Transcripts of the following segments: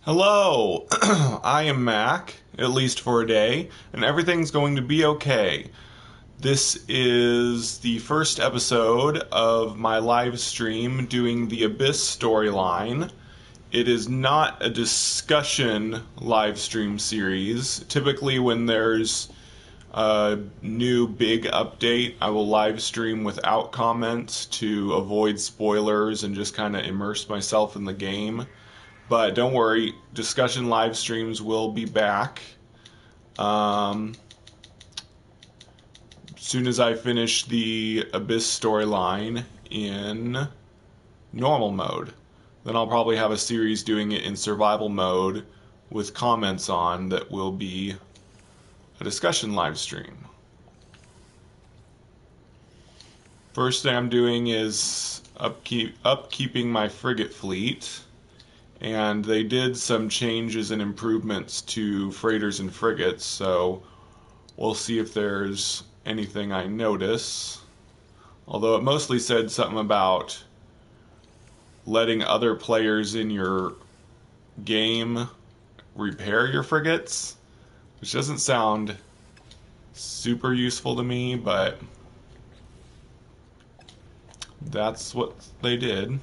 Hello, I am Mac, at least for a day, and everything's going to be okay. This is the first episode of my live stream doing the Abyss storyline. It is not a discussion live stream series. Typically when there's a new big update, I will live stream without comments to avoid spoilers and just kind of immerse myself in the game. But don't worry, discussion live streams will be back. As soon as I finish the Abyss storyline in normal mode. Then I'll probably have a series doing it in survival mode with comments on that will be a discussion live stream. First thing I'm doing is upkeeping my frigate fleet. And they did some changes and improvements to freighters and frigates, so we'll see if there's anything I notice. Although it mostly said something about letting other players in your game repair your frigates, which doesn't sound super useful to me, but that's what they did.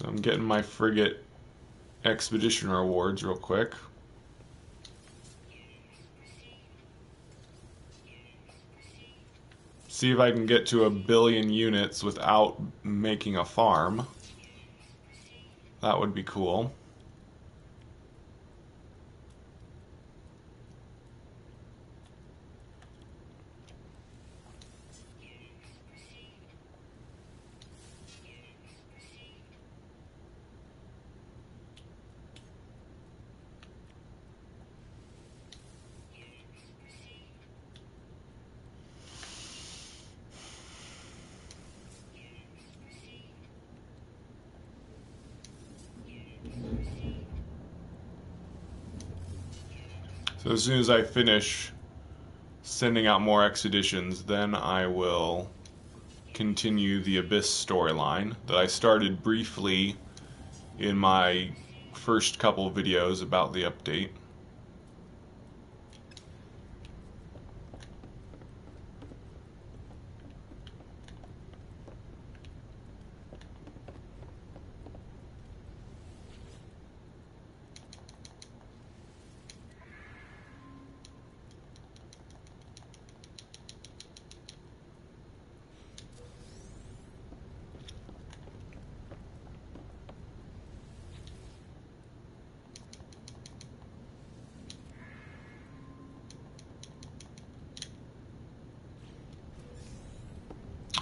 So I'm getting my frigate expedition rewards real quick. See if I can get to 1 billion units without making a farm. That would be cool. So as soon as I finish sending out more expeditions, then I will continue the Abyss storyline that I started briefly in my first couple videos about the update.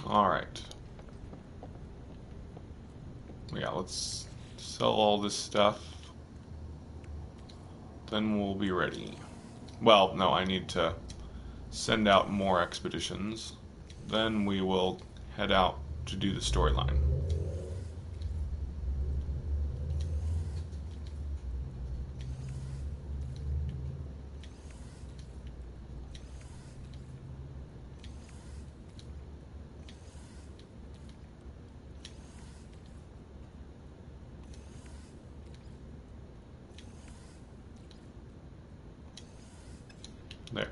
Alright. Yeah, let's sell all this stuff. Then we'll be ready. Well, no, I need to send out more expeditions. Then we will head out to do the storyline. There.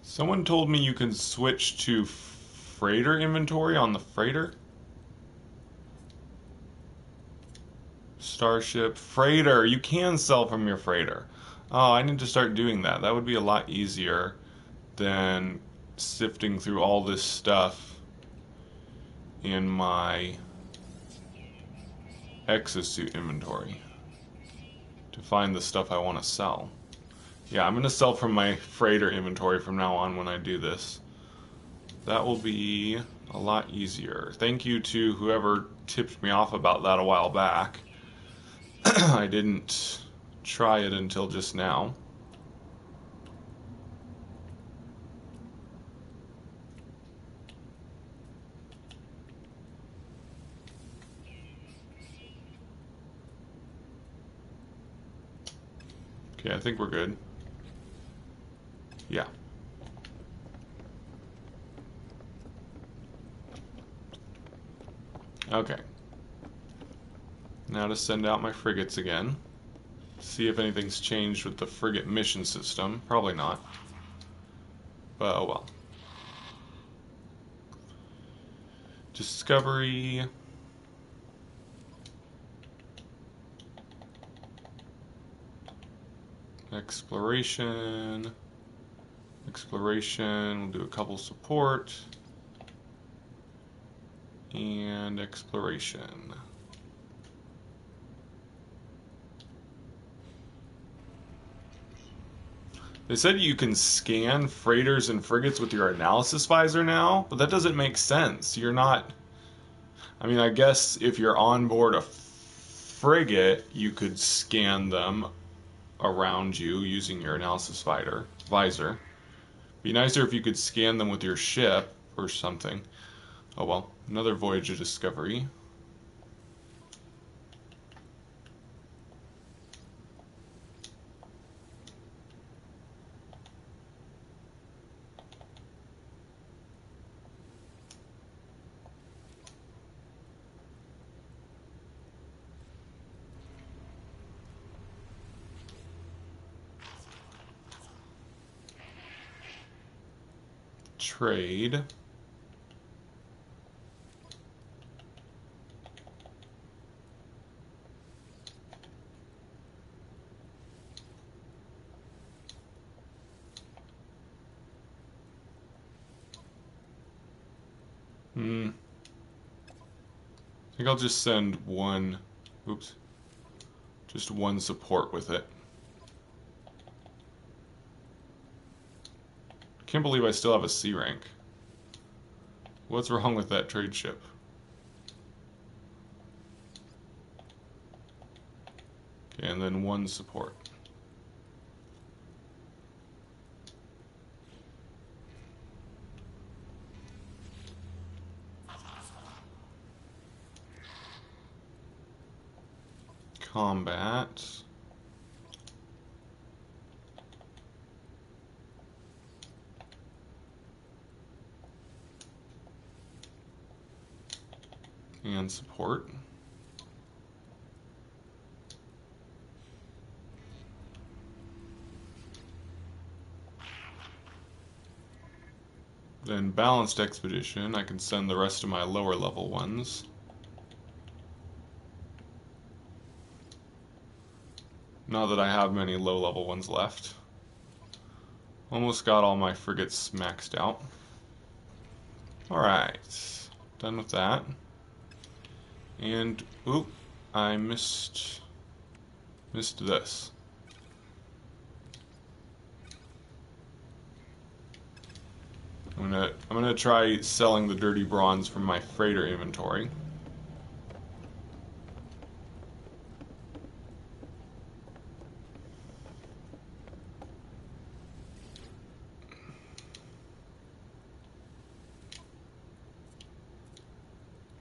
Someone told me you can switch to freighter inventory on the freighter. Starship, freighter, you can sell from your freighter. Oh, I need to start doing that. That would be a lot easier than sifting through all this stuff in my exosuit inventory to find the stuff I want to sell. Yeah, I'm going to sell from my freighter inventory from now on when I do this. That will be a lot easier. Thank you to whoever tipped me off about that a while back. I didn't try it until just now. Okay, I think we're good. Yeah. Okay. Now to send out my frigates again. See if anything's changed with the frigate mission system. Probably not. But oh well. Discovery. Exploration. Exploration. We'll do a couple support. And exploration. They said you can scan freighters and frigates with your analysis visor now, but that doesn't make sense. You're not... I mean, I guess if you're on board a frigate, you could scan them around you using your analysis visor. Be nicer if you could scan them with your ship or something. Oh well, another voyage of discovery. Trade. I think I'll just send one, just one support with it. Can't believe I still have a C rank. What's wrong with that trade ship? Okay, and then one support. Combat. And support. Then balanced expedition, I can send the rest of my lower level ones. Not that I have many low level ones left. Almost got all my frigates maxed out. Alright, done with that. And, oop, I missed this. I'm gonna try selling the dirty bronze from my freighter inventory.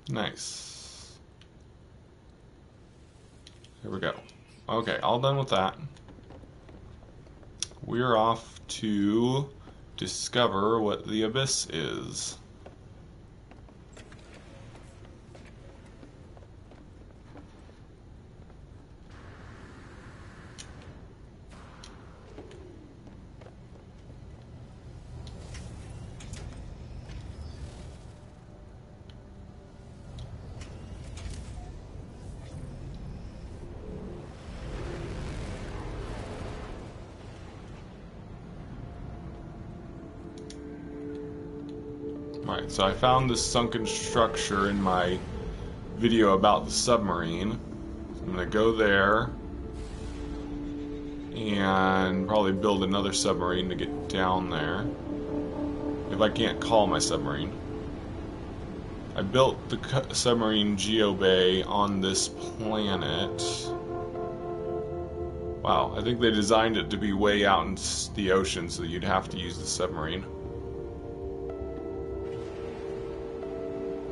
Nice. Here we go. Okay, all done with that. We're off to discover what the Abyss is. Alright, so I found this sunken structure in my video about the submarine. So I'm going to go there and probably build another submarine to get down there. if I can't call my submarine. I built the submarine geobay on this planet. Wow, I think they designed it to be way out in the ocean so that you'd have to use the submarine.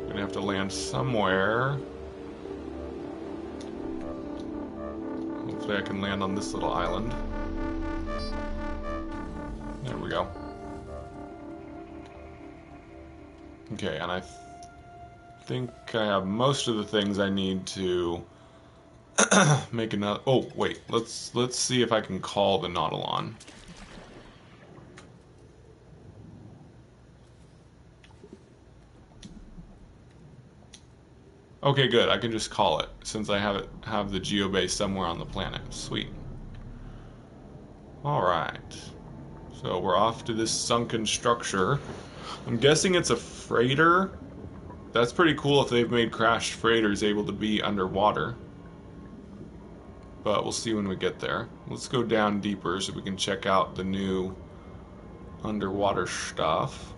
Gonna have to land somewhere. Hopefully I can land on this little island. There we go. Okay, and I think I have most of the things I need to make another. Oh wait, let's see if I can call the Nautilon. Okay, good. I can just call it since I have the geobase somewhere on the planet. Sweet. All right. So we're off to this sunken structure. I'm guessing it's a freighter. That's pretty cool if they've made crashed freighters able to be underwater. But we'll see when we get there. Let's go down deeper so we can check out the new underwater stuff.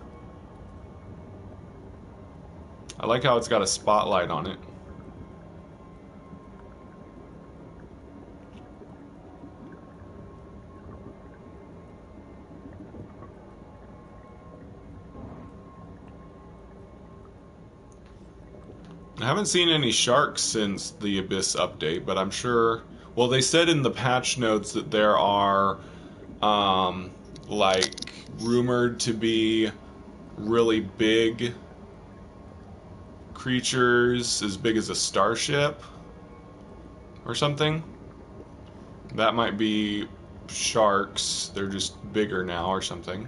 I like how it's got a spotlight on it. I haven't seen any sharks since the Abyss update, but I'm sure... Well, they said in the patch notes that there are, like, rumored to be really big creatures as big as a starship or something. That might be sharks. They're just bigger now or something.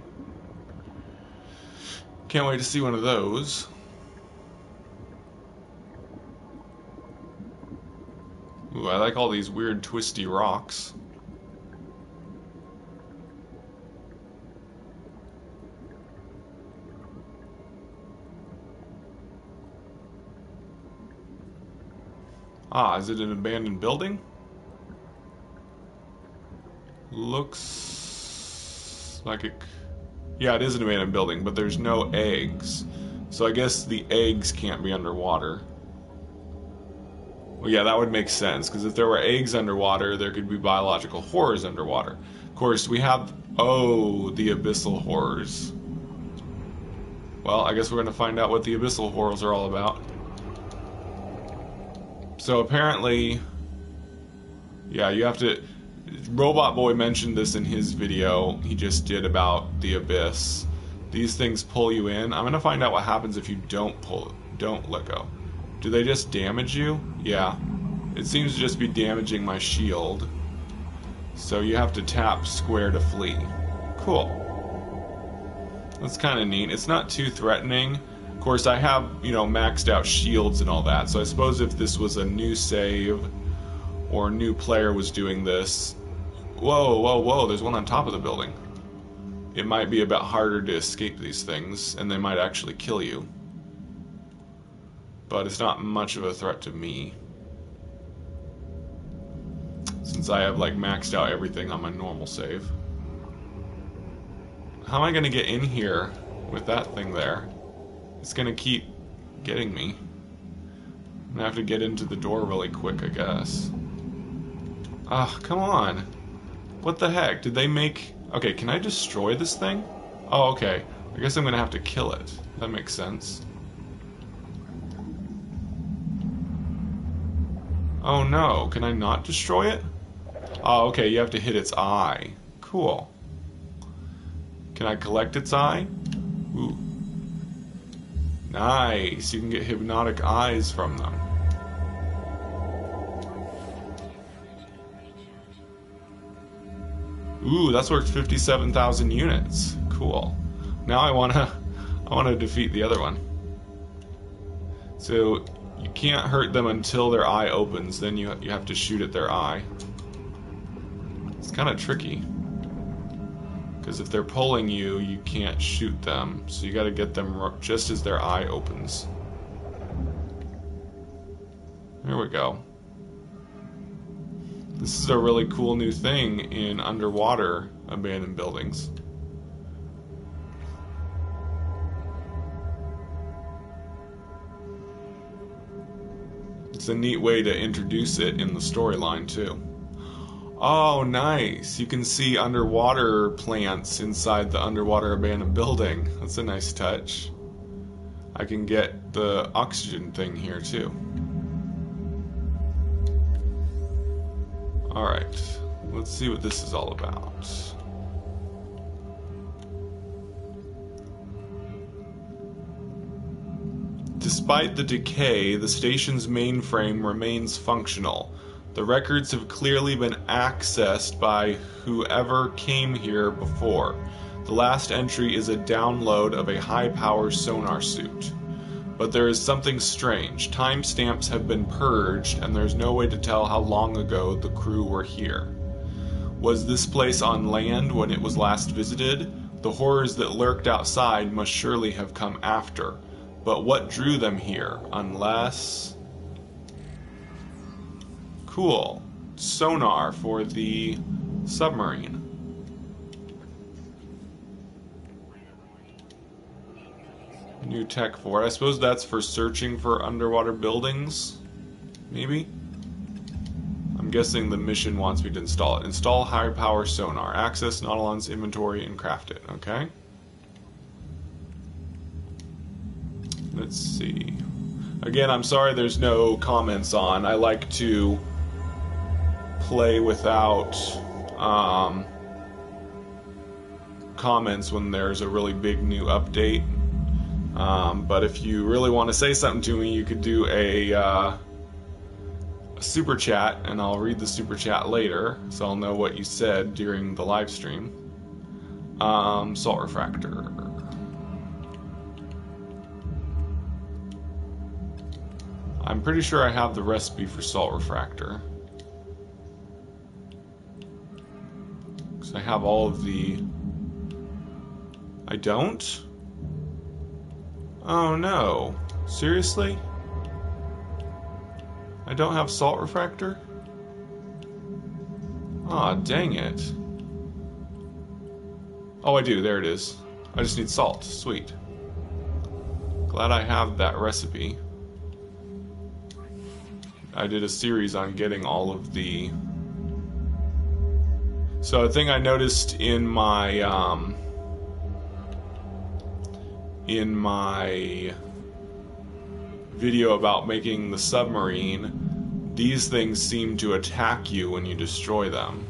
Can't wait to see one of those. Ooh, I like all these weird twisty rocks. Ah, is it an abandoned building? Looks like it... Yeah, it is an abandoned building, but there's no eggs. So I guess the eggs can't be underwater. Well, yeah, that would make sense, because if there were eggs underwater, there could be biological horrors underwater. Of course, we have... Oh, the abyssal horrors. Well, I guess we're going to find out what the abyssal horrors are all about. So apparently... Yeah, you have to... Robot Boy mentioned this in his video he just did about the Abyss. These things pull you in. I'm going to find out what happens if you don't let go. Do they just damage you? Yeah. It seems to just be damaging my shield. So you have to tap square to flee. Cool. That's kind of neat. It's not too threatening. Of course, I have, maxed out shields and all that. So I suppose if this was a new save or a new player was doing this... Whoa, whoa, whoa, there's one on top of the building. It might be a bit harder to escape these things, and they might actually kill you. But it's not much of a threat to me, since I have maxed out everything on my normal save. How am I gonna get in here with that thing there? It's gonna keep getting me. I'm gonna have to get into the door really quick, I guess. Ah, come on. What the heck? Did they make... Okay, can I destroy this thing? Oh, okay. I guess I'm gonna have to kill it. That makes sense. Oh no, can I not destroy it? Oh, okay, you have to hit its eye. Cool. Can I collect its eye? Ooh. Nice, you can get hypnotic eyes from them. Ooh, that's worth 57,000 units. Cool. Now I wanna defeat the other one. So you can't hurt them until their eye opens, then you have to shoot at their eye. It's kind of tricky. Because if they're pulling you, you can't shoot them. So you gotta get them just as their eye opens. There we go. This is a really cool new thing in underwater abandoned buildings. It's a neat way to introduce it in the storyline, too. Oh, nice. You can see underwater plants inside the underwater abandoned building. That's a nice touch. I can get the oxygen thing here, too. Alright. Let's see what this is all about. Despite the decay, the station's mainframe remains functional. The records have clearly been accessed by whoever came here before. The last entry is a download of a high-power sonar suit. But there is something strange. Timestamps have been purged, and there's no way to tell how long ago the crew were here. Was this place on land when it was last visited? The horrors that lurked outside must surely have come after. But what drew them here? Unless... Cool. Sonar for the submarine. New tech for it. I suppose that's for searching for underwater buildings? Maybe? I'm guessing the mission wants me to install it. Install high power sonar. Access Nautilon's inventory and craft it. Okay. Let's see. Again, I'm sorry there's no comments on. I like to play without comments when there's a really big new update. But if you really want to say something to me, you could do a super chat, and I'll read the super chat later, so I'll know what you said during the live stream. Salt refractor. I'm pretty sure I have the recipe for salt refractor. Because I have all of the... I don't? Oh no. Seriously? I don't have salt refractor? Aw, dang it. Oh, I do. There it is. I just need salt. Sweet. Glad I have that recipe. I did a series on getting all of the... So a thing I noticed in my video about making the submarine, these things seem to attack you when you destroy them.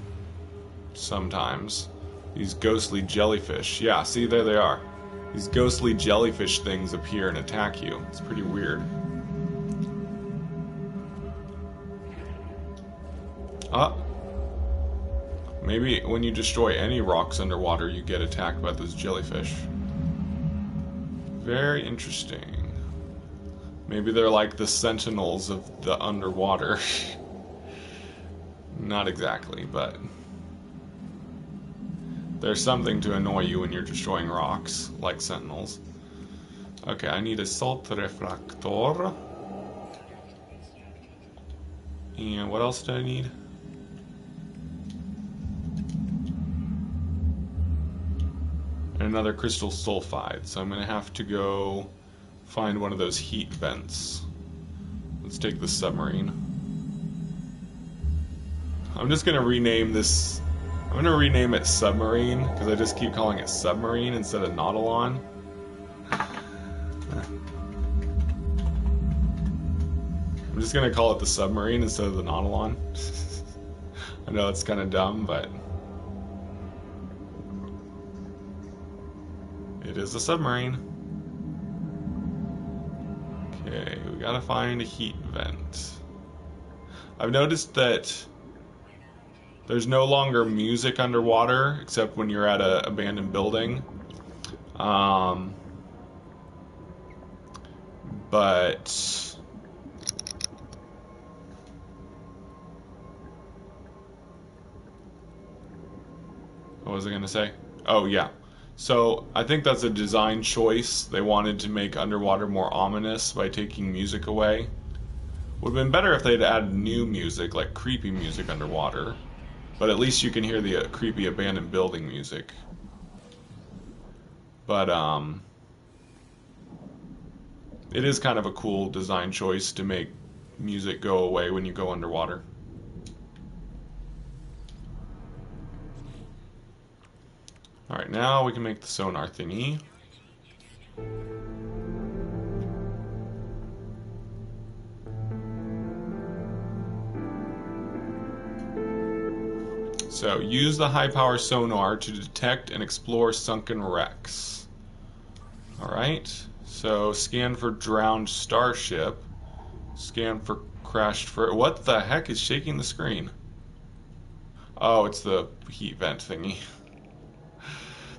Sometimes. These ghostly jellyfish. Yeah, see, there they are. These ghostly jellyfish things appear and attack you. It's pretty weird. Maybe when you destroy any rocks underwater, you get attacked by those jellyfish. Very interesting. Maybe they're like the sentinels of the underwater. Not exactly, but there's something to annoy you when you're destroying rocks, like sentinels. Okay, I need a salt refractor. And what else do I need? And another crystal sulfide, so I'm going to have to go find one of those heat vents. Let's take the submarine. I'm just going to rename this... I'm going to rename it Submarine, because I just keep calling it Submarine instead of Nautilon. I'm just going to call it the Submarine instead of the Nautilon. I know it's kind of dumb, but... it is a submarine. Okay, we gotta find a heat vent. I've noticed that there's no longer music underwater, except when you're at an abandoned building. But... what was I gonna say? Oh, yeah. So, I think that's a design choice. They wanted to make underwater more ominous by taking music away. Would have been better if they'd added new music, like creepy music underwater. But at least you can hear the creepy abandoned building music. But, it is kind of a cool design choice to make music go away when you go underwater. Alright, now we can make the sonar thingy. So, use the high-power sonar to detect and explore sunken wrecks. Alright, so scan for drowned starship. Scan for crashed for... What the heck is shaking the screen? Oh, it's the heat vent thingy.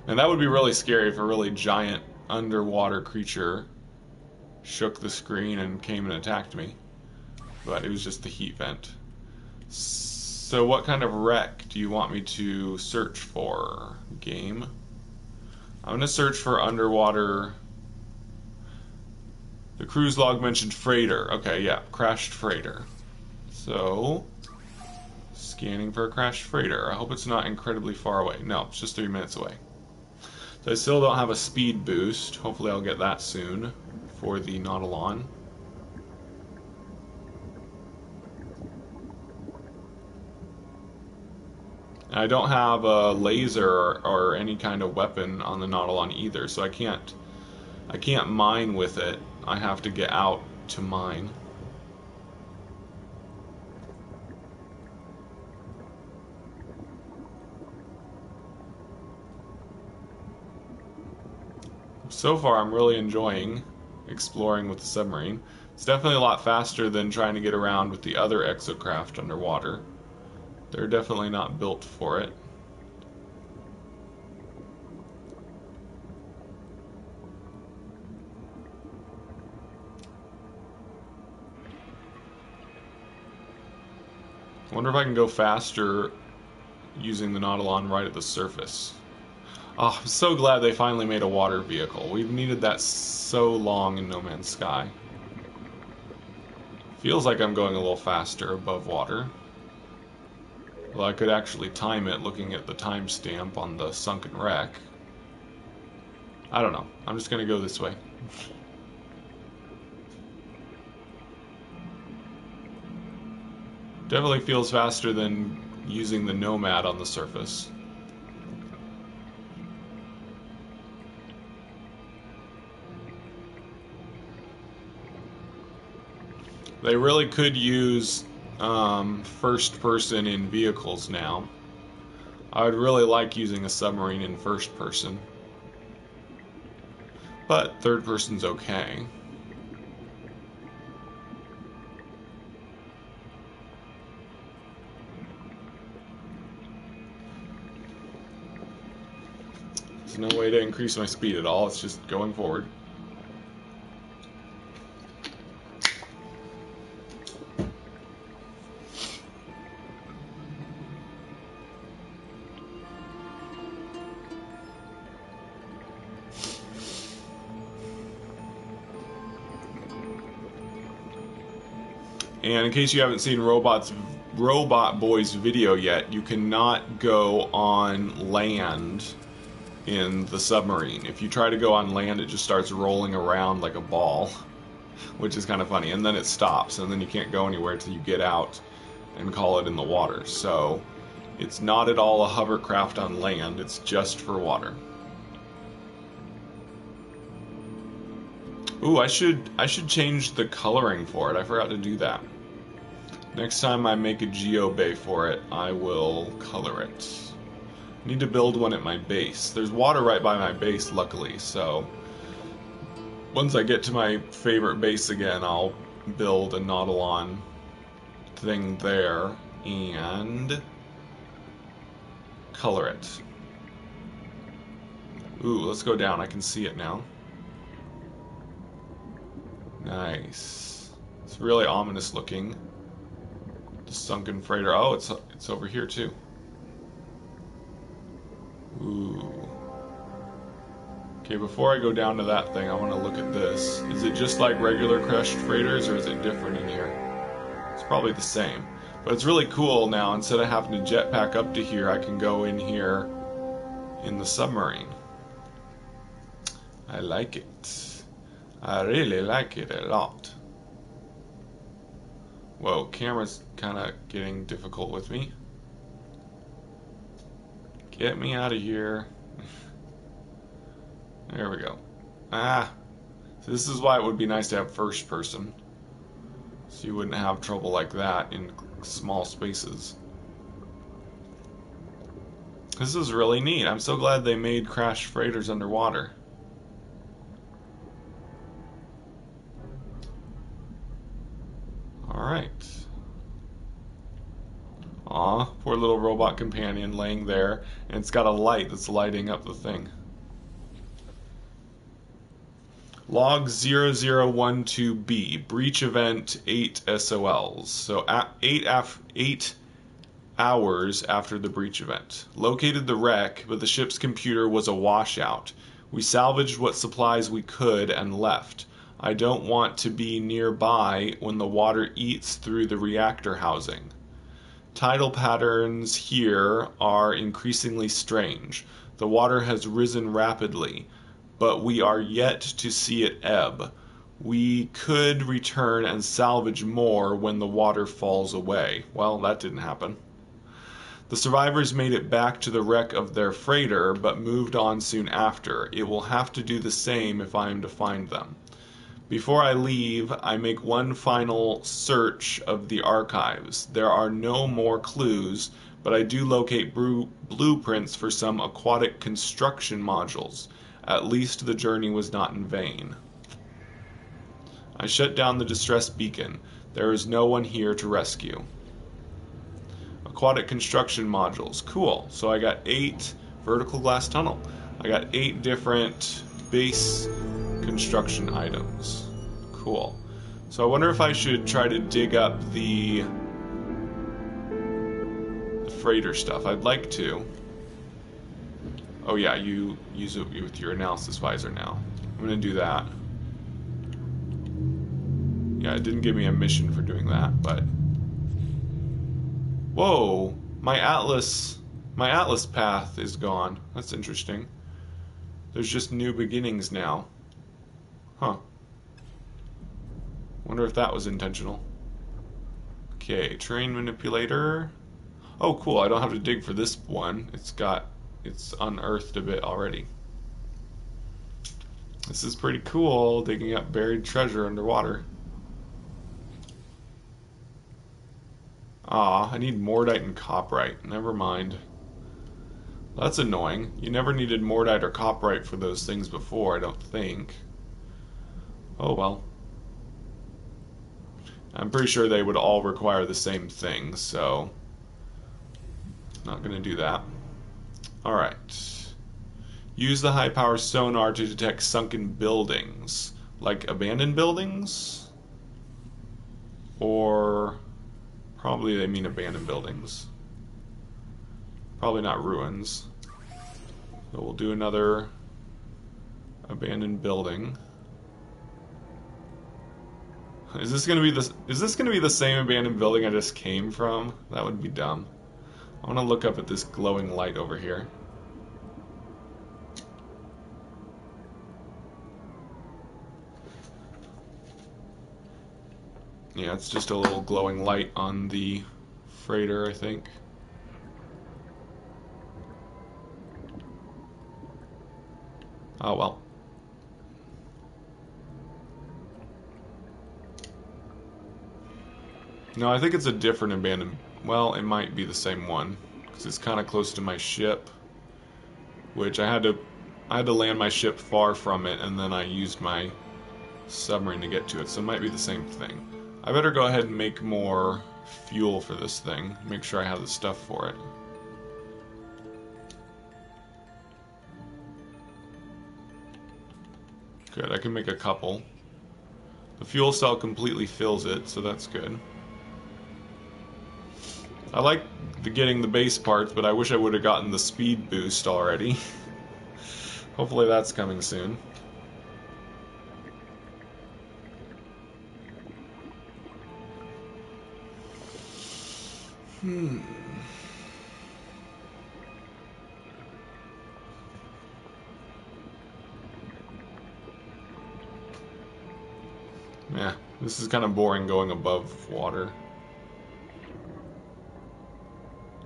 And that would be really scary if a really giant underwater creature shook the screen and came and attacked me. But it was just the heat vent. So what kind of wreck do you want me to search for, game? I'm going to search for underwater... The cruise log mentioned freighter. Okay, yeah, crashed freighter. So, scanning for a crashed freighter. I hope it's not incredibly far away. No, it's just 3 minutes away. So I still don't have a speed boost. Hopefully I'll get that soon for the Nautilon. I don't have a laser or any kind of weapon on the Nautilon either, so I can't mine with it. I have to get out to mine. So far, I'm really enjoying exploring with the submarine. It's definitely a lot faster than trying to get around with the other exocraft underwater. They're definitely not built for it. I wonder if I can go faster using the Nautilon right at the surface. Oh, I'm so glad they finally made a water vehicle. We've needed that so long in No Man's Sky. Feels like I'm going a little faster above water. Well, I could actually time it looking at the timestamp on the sunken wreck. I don't know. I'm just going to go this way. Definitely feels faster than using the Nomad on the surface. They really could use first person in vehicles now. I would really like using a submarine in first person. But third person's okay. There's no way to increase my speed at all, it's just going forward. And in case you haven't seen Robot Boy's video yet, you cannot go on land in the submarine. If you try to go on land, it just starts rolling around like a ball, which is kind of funny. And then it stops, and then you can't go anywhere until you get out and call it in the water. So it's not at all a hovercraft on land, it's just for water. Ooh, I should change the coloring for it. I forgot to do that. Next time I make a geobay for it, I will color it. I need to build one at my base. There's water right by my base, luckily, so once I get to my favorite base again, I'll build a Nautilon thing there and color it. Ooh, let's go down. I can see it now. Nice. It's really ominous looking. The sunken freighter. Oh, it's over here too. Ooh. Okay, before I go down to that thing, I want to look at this. Is it just like regular crushed freighters, or is it different in here? It's probably the same. But it's really cool now. Instead of having to jetpack up to here, I can go in here in the submarine. I like it. I really like it a lot. Whoa, camera's kind of getting difficult with me. Get me out of here. There we go. Ah, so this is why it would be nice to have first person. So you wouldn't have trouble like that in small spaces. This is really neat. I'm so glad they made crash freighters underwater. Alright. Aw, poor little robot companion laying there, and it's got a light that's lighting up the thing. Log 0012B, breach event 8 SOLs. So 8 hours after the breach event. Located the wreck, but the ship's computer was a washout. We salvaged what supplies we could and left. I don't want to be nearby when the water eats through the reactor housing. Tidal patterns here are increasingly strange. The water has risen rapidly, but we are yet to see it ebb. We could return and salvage more when the water falls away. Well, that didn't happen. The survivors made it back to the wreck of their freighter, but moved on soon after. It will have to do the same if I am to find them. Before I leave, I make one final search of the archives. There are no more clues, but I do locate blueprints for some aquatic construction modules. At least the journey was not in vain. I shut down the distress beacon. There is no one here to rescue. Aquatic construction modules. Cool. So I got 8 vertical glass tunnel. I got 8 different base construction items. Cool. So I wonder if I should try to dig up the freighter stuff. I'd like to. Oh yeah, you use it with your analysis visor now. I'm gonna do that. Yeah, it didn't give me a mission for doing that, but whoa, my atlas path is gone. That's interesting. There's just new beginnings now. Huh. Wonder if that was intentional. Okay, terrain manipulator. Oh, cool. I don't have to dig for this one. It's unearthed a bit already. This is pretty cool, digging up buried treasure underwater. Ah, I need mordite and coprite. Never mind. That's annoying. You never needed mordite or coprite for those things before, I don't think. Oh well. I'm pretty sure they would all require the same thing, so not gonna do that. Alright. Use the high-power sonar to detect sunken buildings. Like abandoned buildings? Or probably they mean abandoned buildings. Probably not ruins. So we'll do another abandoned building. Is this gonna be the same abandoned building I just came from? That would be dumb. I wanna look up at this glowing light over here. Yeah, it's just a little glowing light on the freighter, I think. Oh well. No, I think it's a different abandoned... Well, it might be the same one, because it's kind of close to my ship, which I had to land my ship far from it, and then I used my submarine to get to it, so it might be the same thing. I better go ahead and make more fuel for this thing, make sure I have the stuff for it. Good, I can make a couple. The fuel cell completely fills it, so that's good. I like getting the base parts, but I wish I would have gotten the speed boost already. Hopefully that's coming soon. Yeah, this is kind of boring going above water.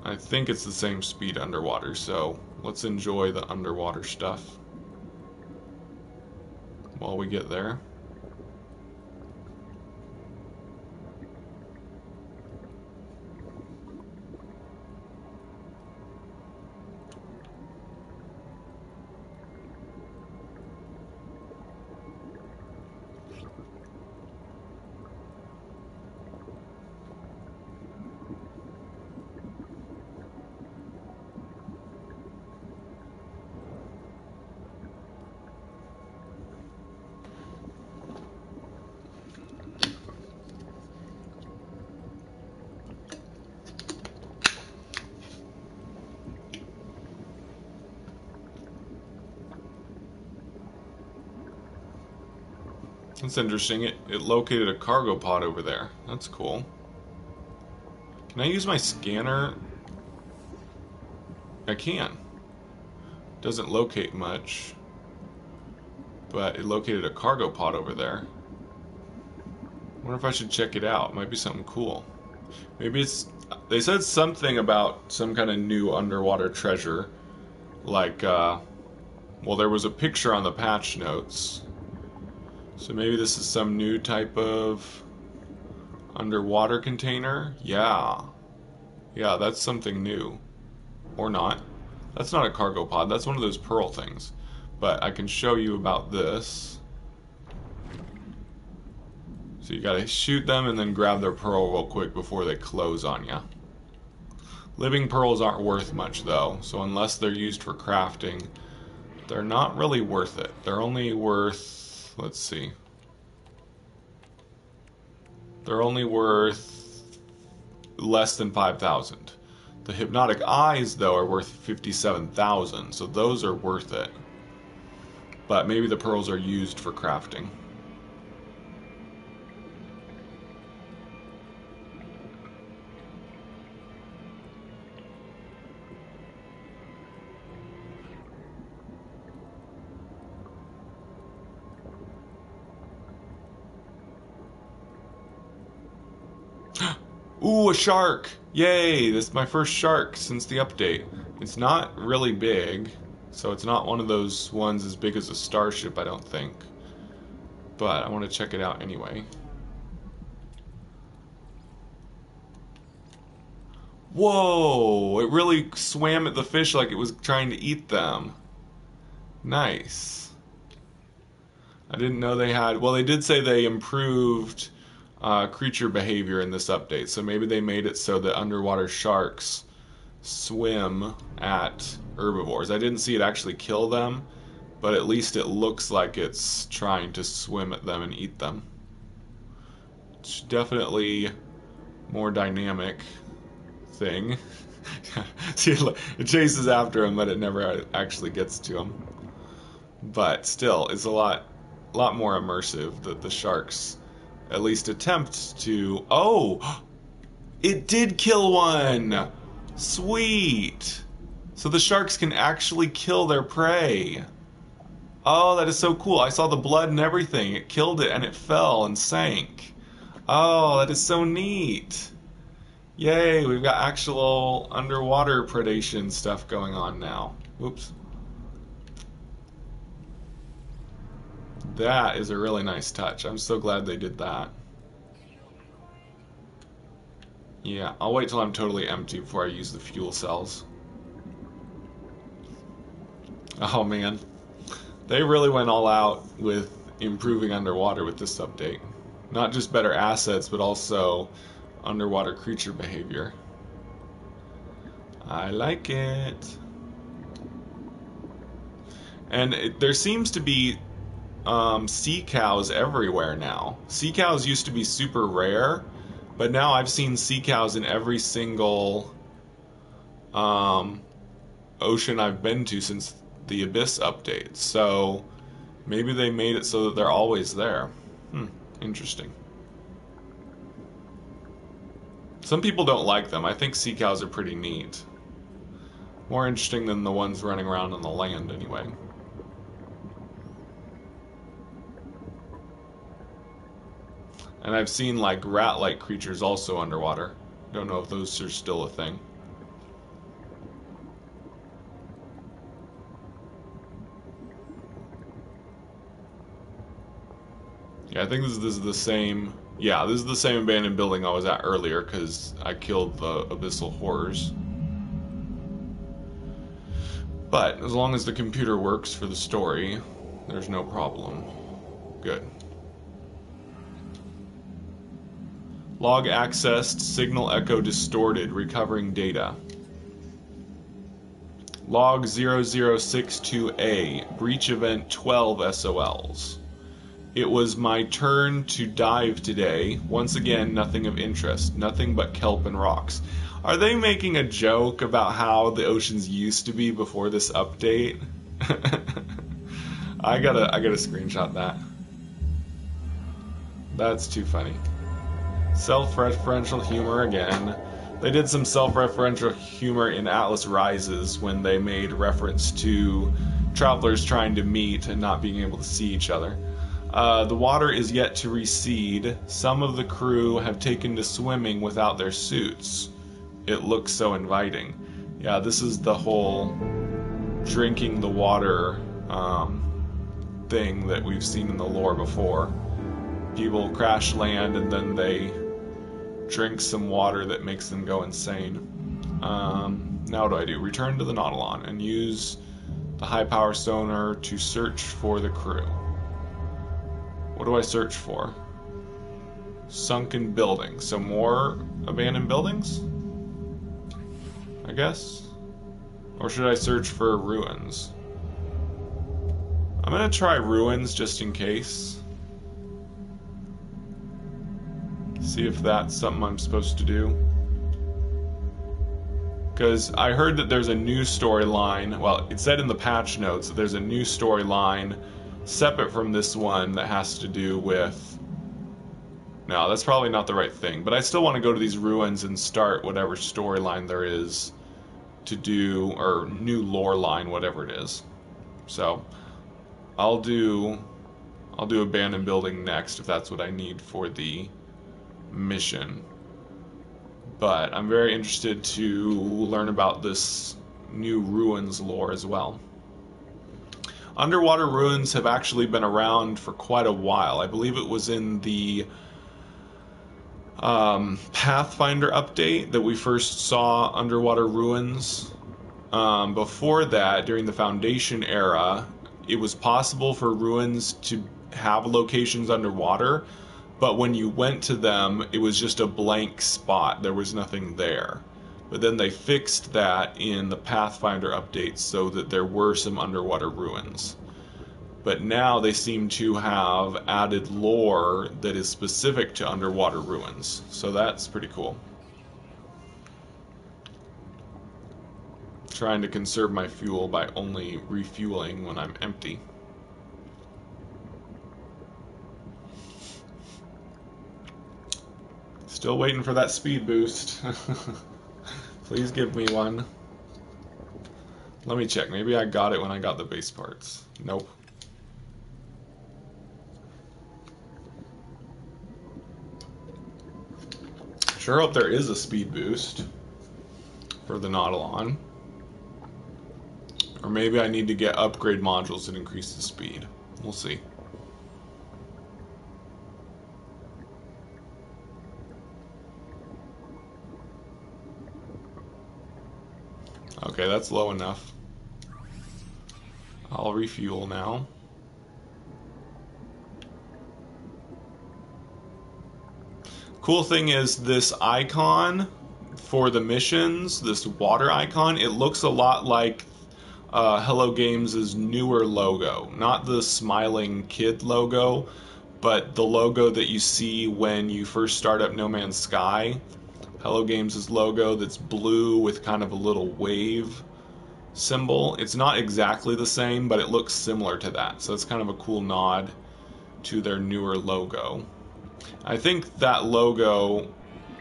I think it's the same speed underwater, so let's enjoy the underwater stuff while we get there. That's interesting. It located a cargo pod over there. That's cool. Can I use my scanner? I can. Doesn't locate much, but it located a cargo pod over there. I wonder if I should check it out. It might be something cool. Maybe it's... They said something about some kind of new underwater treasure. Like, well, there was a picture on the patch notes. So maybe this is some new type of underwater container? Yeah. Yeah, that's something new. Or not. That's not a cargo pod. That's one of those pearl things. But I can show you about this. So you gotta shoot them and then grab their pearl real quick before they close on you. Living pearls aren't worth much though, so unless they're used for crafting, they're not really worth it. They're only worth, let's see. They're only worth less than 5,000. The hypnotic eyes though are worth 57,000, so those are worth it. But maybe the pearls are used for crafting. Ooh, a shark! Yay! This is my first shark since the update. It's not really big, so it's not one of those ones as big as a starship, I don't think. But I want to check it out anyway. Whoa! It really swam at the fish like it was trying to eat them. Nice. I didn't know they had... Well, they did say they improved... creature behavior in this update, so maybe they made it so that underwater sharks swim at herbivores. I didn't see it actually kill them, but at least it looks like it's trying to swim at them and eat them. It's definitely more dynamic thing. See, it chases after him, but it never actually gets to him. But still, it's a lot more immersive that the sharks at least attempt to... Oh! It did kill one! Sweet! So the sharks can actually kill their prey. Oh, that is so cool. I saw the blood and everything. It killed it and it fell and sank. Oh, that is so neat. Yay, we've got actual underwater predation stuff going on now. Whoops. That is a really nice touch. I'm so glad they did that. Yeah, I'll wait till I'm totally empty before I use the fuel cells. Oh man. They really went all out with improving underwater with this update. Not just better assets, but also underwater creature behavior. I like it. And there seems to be sea cows everywhere now. Sea cows used to be super rare, but now I've seen sea cows in every single ocean I've been to since the Abyss update. So maybe they made it so that they're always there. Interesting. Some people don't like them. I think sea cows are pretty neat. More interesting than the ones running around on the land anyway. And I've seen like rat-like creatures also underwater. Don't know if those are still a thing. Yeah, I think this is the same. Yeah, this is the same abandoned building I was at earlier because I killed the Abyssal horrors. But as long as the computer works for the story, there's no problem. Good. Log accessed, signal echo distorted, recovering data. Log 0062A, breach event 12 SOLs. It was my turn to dive today. Once again, nothing of interest. Nothing but kelp and rocks. Are they making a joke about how the oceans used to be before this update? I gotta screenshot that. That's too funny. Self-referential humor again. They did some self-referential humor in Atlas Rises when they made reference to travelers trying to meet and not being able to see each other. The water is yet to recede. Some of the crew have taken to swimming without their suits. It looks so inviting. Yeah, this is the whole drinking the water thing that we've seen in the lore before. People crash land and then they drink some water that makes them go insane. Now what do? Return to the Nautilon and use the high power sonar to search for the crew. What do I search for? Sunken buildings. So more abandoned buildings? I guess? Or should I search for ruins? I'm gonna try ruins just in case. See if that's something I'm supposed to do. Because I heard that there's a new storyline. Well, it said in the patch notes that there's a new storyline separate from this one that has to do with... No, that's probably not the right thing. But I still want to go to these ruins and start whatever storyline there is to do, or new lore line, whatever it is. So, I'll do abandoned building next if that's what I need for the mission. But I'm very interested to learn about this new ruins lore as well. Underwater ruins have actually been around for quite a while. I believe it was in the Pathfinder update that we first saw underwater ruins. Before that, during the Foundation era, it was possible for ruins to have locations underwater, but when you went to them, it was just a blank spot. There was nothing there. But then they fixed that in the Pathfinder update so that there were some underwater ruins. But now they seem to have added lore that is specific to underwater ruins. So that's pretty cool. Trying to conserve my fuel by only refueling when I'm empty. Still waiting for that speed boost. Please give me one. Let me check. Maybe I got it when I got the base parts. Nope. Sure hope there is a speed boost for the Nautilon. Or maybe I need to get upgrade modules that increase the speed. We'll see. Okay, that's low enough. I'll refuel now. Cool thing is this icon for the missions, this water icon, it looks a lot like Hello Games' newer logo. Not the smiling kid logo, but the logo that you see when you first start up No Man's Sky. Hello Games' logo that's blue with kind of a little wave symbol. It's not exactly the same, but it looks similar to that. So it's kind of a cool nod to their newer logo. I think that logo,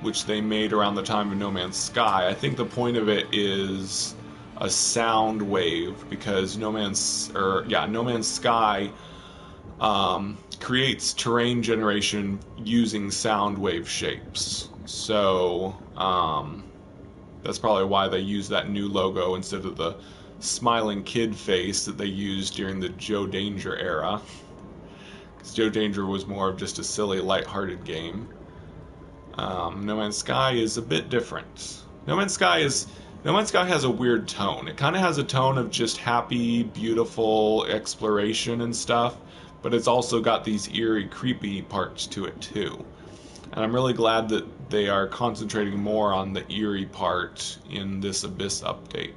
which they made around the time of No Man's Sky, I think the point of it is a sound wave, because No Man's Sky creates terrain generation using sound wave shapes. So that's probably why they use that new logo instead of the smiling kid face that they used during the Joe Danger era. because Joe Danger was more of just a silly, lighthearted game. No Man's Sky is a bit different. No Man's Sky has a weird tone. It kind of has a tone of just happy, beautiful exploration and stuff, but it's also got these eerie, creepy parts to it too. And I'm really glad that they are concentrating more on the eerie part in this Abyss update.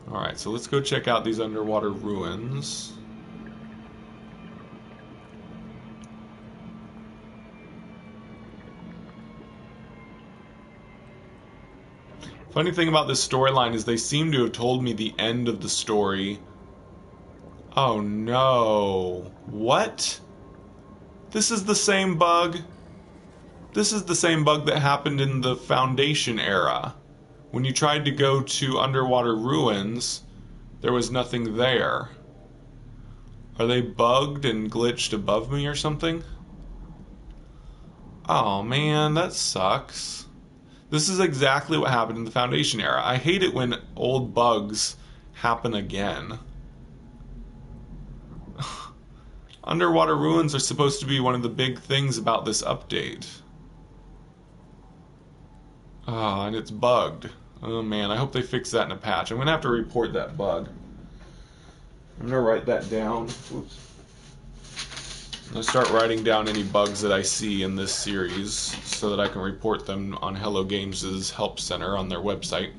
Alright, so let's go check out these underwater ruins. Funny thing about this storyline is they seem to have told me the end of the story. Oh no. What? This is the same bug? This is the same bug that happened in the Foundation era. When you tried to go to underwater ruins, there was nothing there. Are they bugged and glitched above me or something? Oh man, that sucks. This is exactly what happened in the Foundation era. I hate it when old bugs happen again. Underwater ruins are supposed to be one of the big things about this update. Ah, and it's bugged. Oh man, I hope they fix that in a patch. I'm gonna have to report that bug. I'm gonna write that down. Oops. I'm gonna start writing down any bugs that I see in this series so that I can report them on Hello Games' Help Center on their website.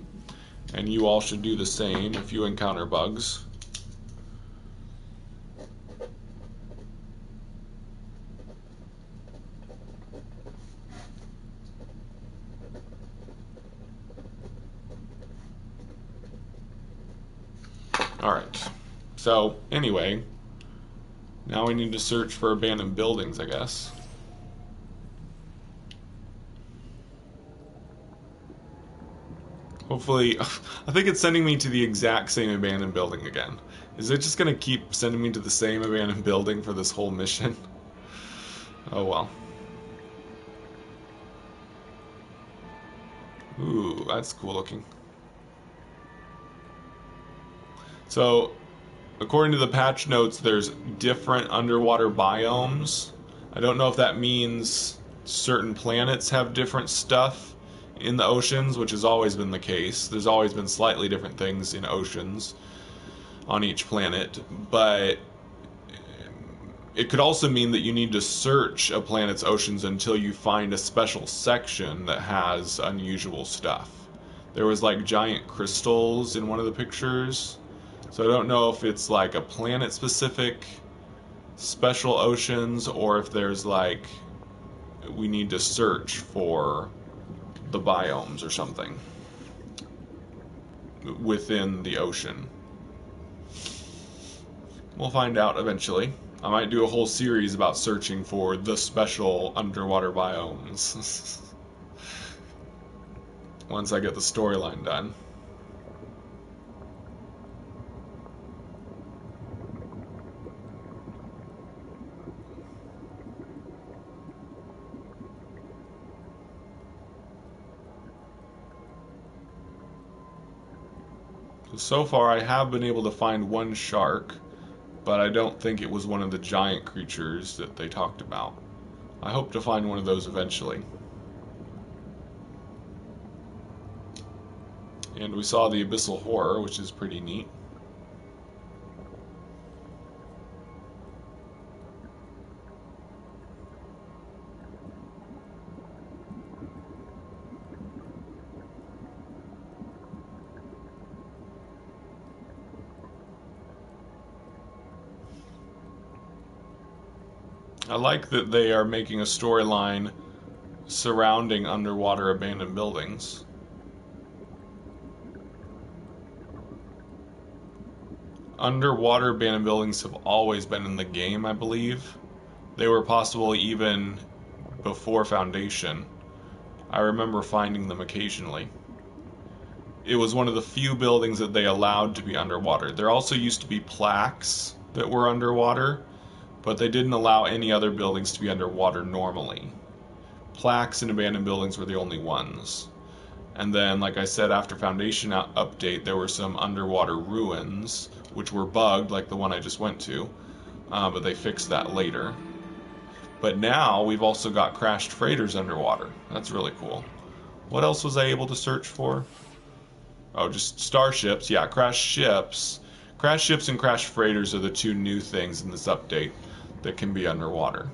And you all should do the same if you encounter bugs. Alright, so anyway, now we need to search for abandoned buildings, I guess. Hopefully, I think it's sending me to the exact same abandoned building again. Is it just going to keep sending me to the same abandoned building for this whole mission? Oh well. Ooh, that's cool looking. So, according to the patch notes, there's different underwater biomes. I don't know if that means certain planets have different stuff in the oceans, which has always been the case. There's always been slightly different things in oceans on each planet, but it could also mean that you need to search a planet's oceans until you find a special section that has unusual stuff. There was like giant crystals in one of the pictures. So I don't know if it's like a planet-specific special oceans or if there's like we need to search for the biomes or something within the ocean. We'll find out eventually. I might do a whole series about searching for the special underwater biomes once I get the storyline done. So far I have been able to find one shark, but I don't think it was one of the giant creatures that they talked about. I hope to find one of those eventually. And we saw the Abyssal Horror, which is pretty neat. I like that they are making a storyline surrounding underwater abandoned buildings. Underwater abandoned buildings have always been in the game, I believe. They were possible even before Foundation. I remember finding them occasionally. It was one of the few buildings that they allowed to be underwater. There also used to be plaques that were underwater, but they didn't allow any other buildings to be underwater normally. Plaques in abandoned buildings were the only ones. And then, like I said, after Foundation update, there were some underwater ruins, which were bugged, like the one I just went to, but they fixed that later. But now we've also got crashed freighters underwater. That's really cool. What else was I able to search for? Oh, just starships. Yeah, crashed ships. Crashed ships and crashed freighters are the two new things in this update that can be underwater.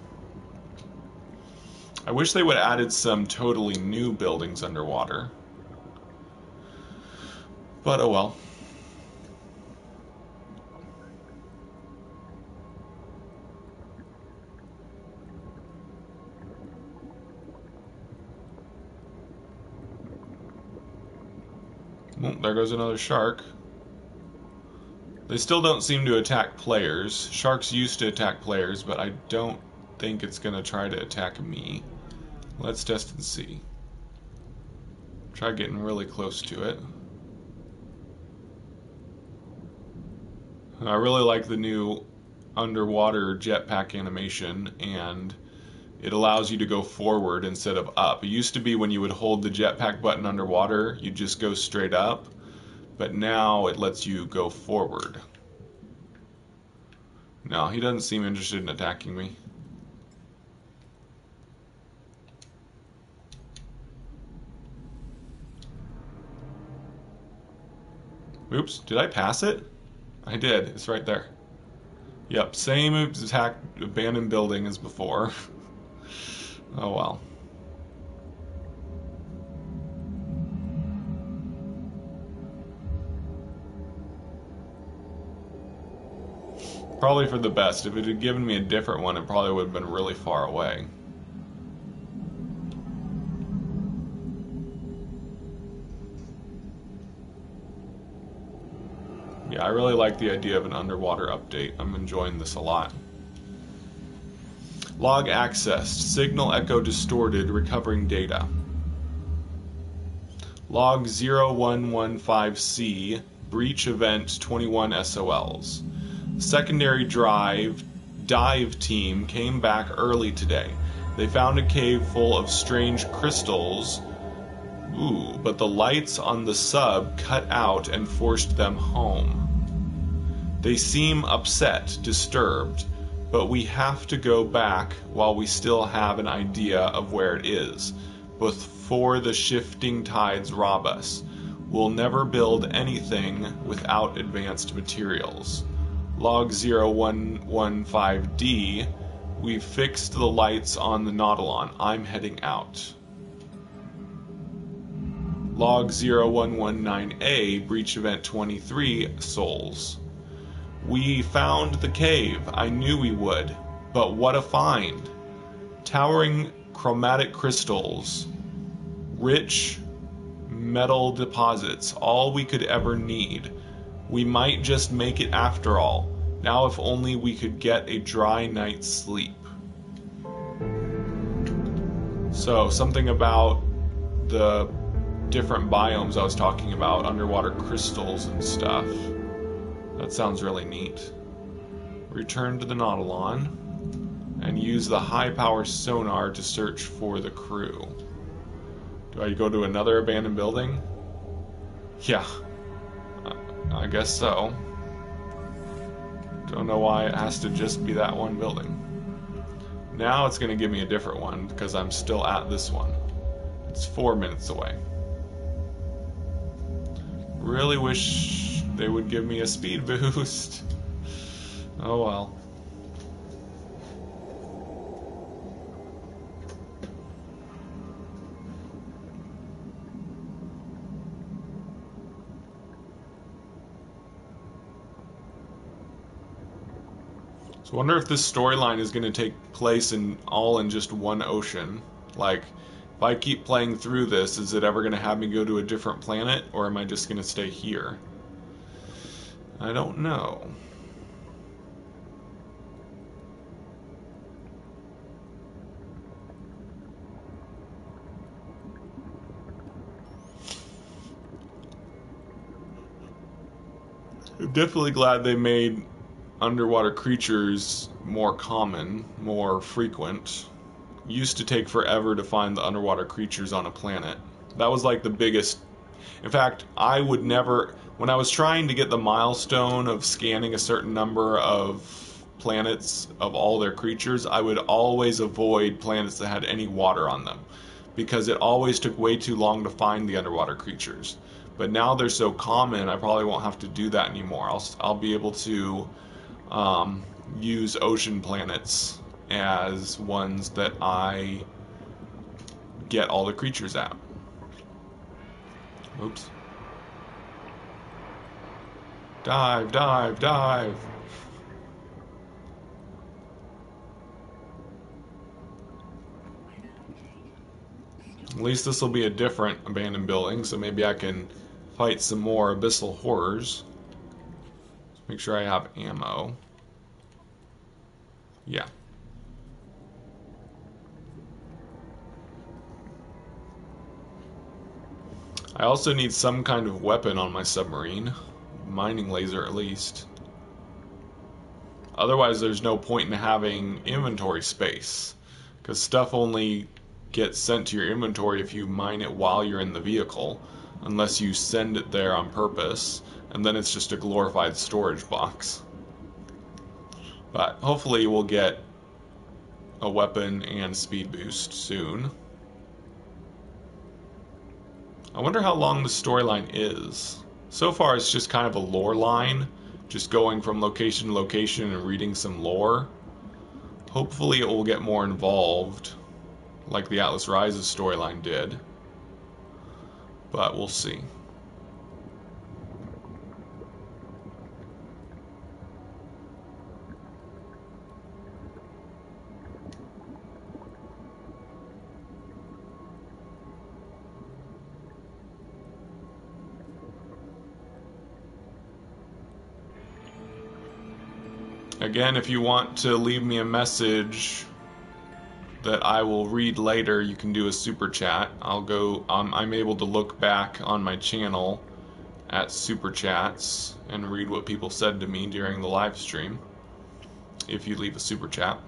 I wish they would have added some totally new buildings underwater. But oh well. Well, there goes another shark. They still don't seem to attack players. Sharks used to attack players, but I don't think it's going to try to attack me. Let's test and see. Try getting really close to it. I really like the new underwater jetpack animation, and it allows you to go forward instead of up. It used to be when you would hold the jetpack button underwater, you'd just go straight up, but now it lets you go forward. No, he doesn't seem interested in attacking me. Oops, did I pass it? I did, it's right there. Yep, same attack abandoned building as before. Oh well. Probably for the best. If it had given me a different one, it probably would have been really far away. Yeah, I really like the idea of an underwater update. I'm enjoying this a lot. Log accessed. Signal echo distorted. Recovering data. Log 0115C. Breach event 21 SOLs. Secondary dive team came back early today. They found a cave full of strange crystals. Ooh, but the lights on the sub cut out and forced them home. They seem upset, disturbed, but we have to go back while we still have an idea of where it is, before the shifting tides rob us. We'll never build anything without advanced materials. Log 0115D, we've fixed the lights on the Nautilon. I'm heading out. Log 0119A, breach event 23, souls. We found the cave. I knew we would. But what a find. Towering chromatic crystals. Rich metal deposits. All we could ever need. We might just make it after all. Now if only we could get a dry night's sleep. So, something about the different biomes I was talking about, underwater crystals and stuff. That sounds really neat. Return to the Nautilon and use the high-power sonar to search for the crew. Do I go to another abandoned building? Yeah, I guess so. Don't know why it has to just be that one building. Now it's going to give me a different one because I'm still at this one. It's 4 minutes away. Really wish they would give me a speed boost. Oh well. So I wonder if this storyline is going to take place in just one ocean. Like, if I keep playing through this, is it ever going to have me go to a different planet, or am I just going to stay here? I don't know. I'm definitely glad they made underwater creatures more common, more frequent. It used to take forever to find the underwater creatures on a planet. That was like the biggest. In fact, I would never, when I was trying to get the milestone of scanning a certain number of planets of all their creatures, I would always avoid planets that had any water on them because it always took way too long to find the underwater creatures. But now they're so common, I probably won't have to do that anymore. I'll be able to use ocean planets as ones that I get all the creatures at. Oops. Dive, dive, dive. At least this will be a different abandoned building, so maybe I can fight some more abyssal horrors. Let's make sure I have ammo. Yeah. I also need some kind of weapon on my submarine. Mining laser, at least. Otherwise, there's no point in having inventory space, because stuff only gets sent to your inventory if you mine it while you're in the vehicle, unless you send it there on purpose, and then it's just a glorified storage box. But hopefully we'll get a weapon and speed boost soon. I wonder how long the storyline is. So far it's just kind of a lore line, just going from location to location and reading some lore. Hopefully it will get more involved, like the Atlas Rises storyline did. But we'll see. Again, if you want to leave me a message that I will read later, you can do a super chat. I'm able to look back on my channel at super chats and read what people said to me during the live stream if you leave a super chat.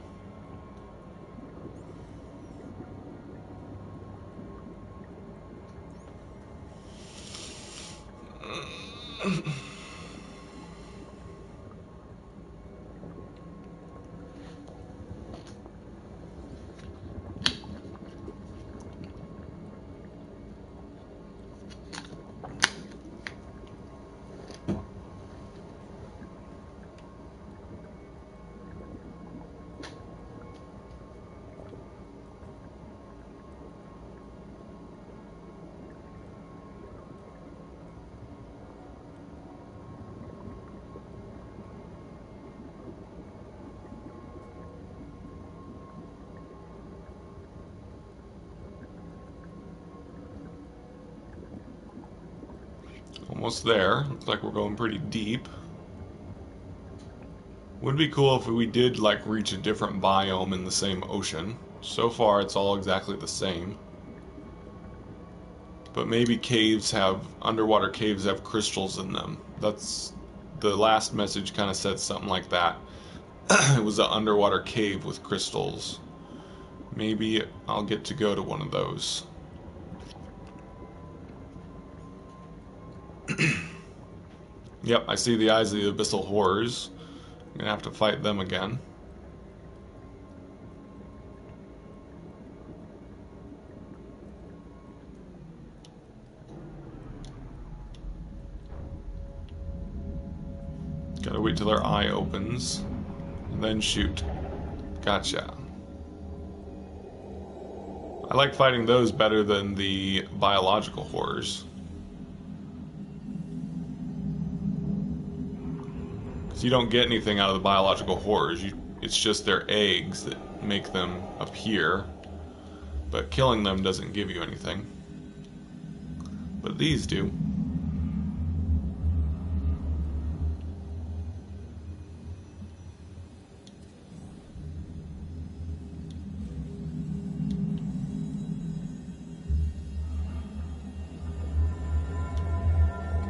Almost there. Looks like we're going pretty deep. Would be cool if we did like reach a different biome in the same ocean. So far it's all exactly the same. But maybe underwater caves have crystals in them. That's the last message kind of said something like that. It was an underwater cave with crystals. Maybe I'll get to go to one of those. Yep, I see the eyes of the abyssal horrors. I'm gonna have to fight them again. Gotta wait till their eye opens, and then shoot. Gotcha. I like fighting those better than the biological horrors. Because you don't get anything out of the biological horrors. It's just their eggs that make them appear. But killing them doesn't give you anything. But these do.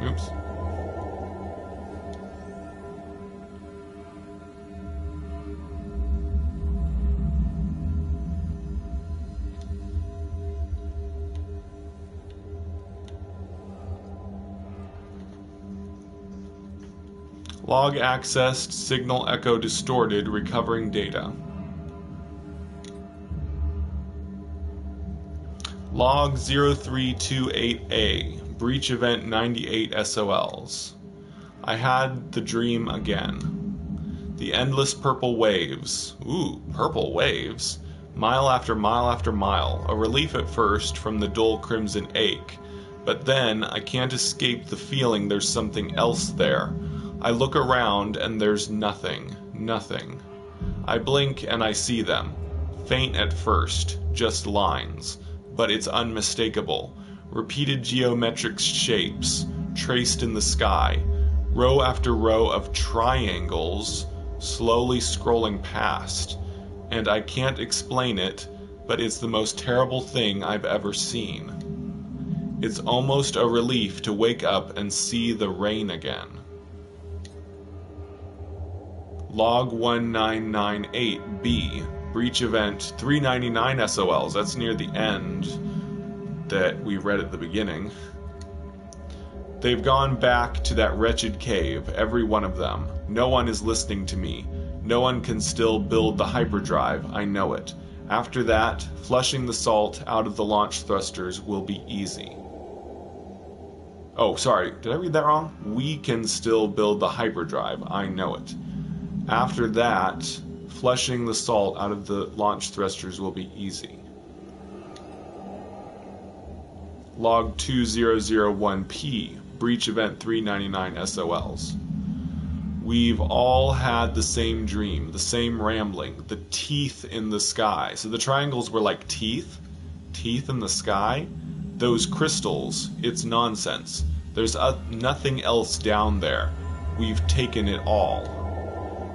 Oops. Log accessed, signal echo distorted, recovering data. Log 0328A, breach event 98 SOLs. I had the dream again. The endless purple waves. Ooh, purple waves. Mile after mile after mile. A relief at first from the dull crimson ache. But then I can't escape the feeling there's something else there. I look around and there's nothing. Nothing. I blink and I see them. Faint at first. Just lines. But it's unmistakable. Repeated geometric shapes. Traced in the sky. Row after row of triangles. Slowly scrolling past. And I can't explain it, but it's the most terrible thing I've ever seen. It's almost a relief to wake up and see the rain again. Log 1998B, breach event 399 SOLs. That's near the end that we read at the beginning. They've gone back to that wretched cave, every one of them. No one is listening to me. No one can still build the hyperdrive, I know it. After that, flushing the salt out of the launch thrusters will be easy. Oh, sorry, did I read that wrong? We can still build the hyperdrive, I know it. After that, flushing the salt out of the launch thrusters will be easy. Log 2001P, breach event 399 SOLs. We've all had the same dream, the same rambling, the teeth in the sky. So the triangles were like teeth in the sky. Those crystals, it's nonsense. There's nothing else down there. We've taken it all.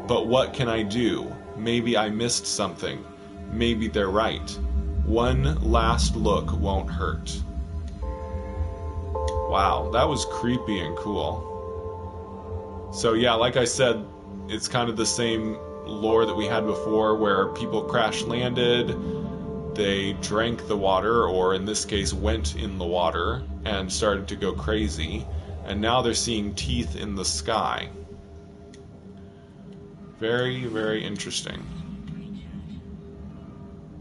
But what can I do? Maybe I missed something. Maybe they're right. One last look won't hurt. Wow, that was creepy and cool. So yeah, like I said, it's kind of the same lore that we had before, where people crash landed, they drank the water, or in this case went in the water, and started to go crazy, and now they're seeing teeth in the sky. Very, very interesting.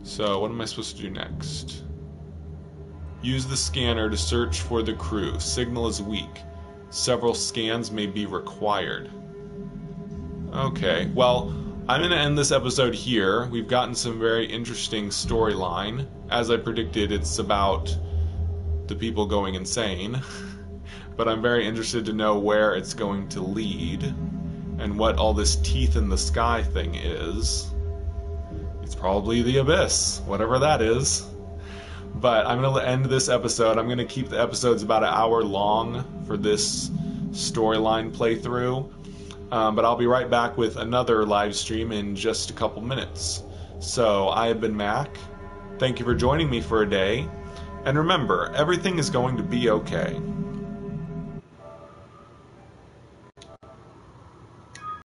So what am I supposed to do next? Use the scanner to search for the crew. Signal is weak. Several scans may be required. Okay, well, I'm going to end this episode here. We've gotten some very interesting storyline. As I predicted, it's about the people going insane. But I'm very interested to know where it's going to lead and what all this teeth in the sky thing is. It's probably the Abyss, whatever that is. But I'm going to end this episode. I'm going to keep the episodes about an hour long for this storyline playthrough. But I'll be right back with another live stream in just a couple minutes. So I have been Mac. Thank you for joining me for a day. And remember, everything is going to be okay.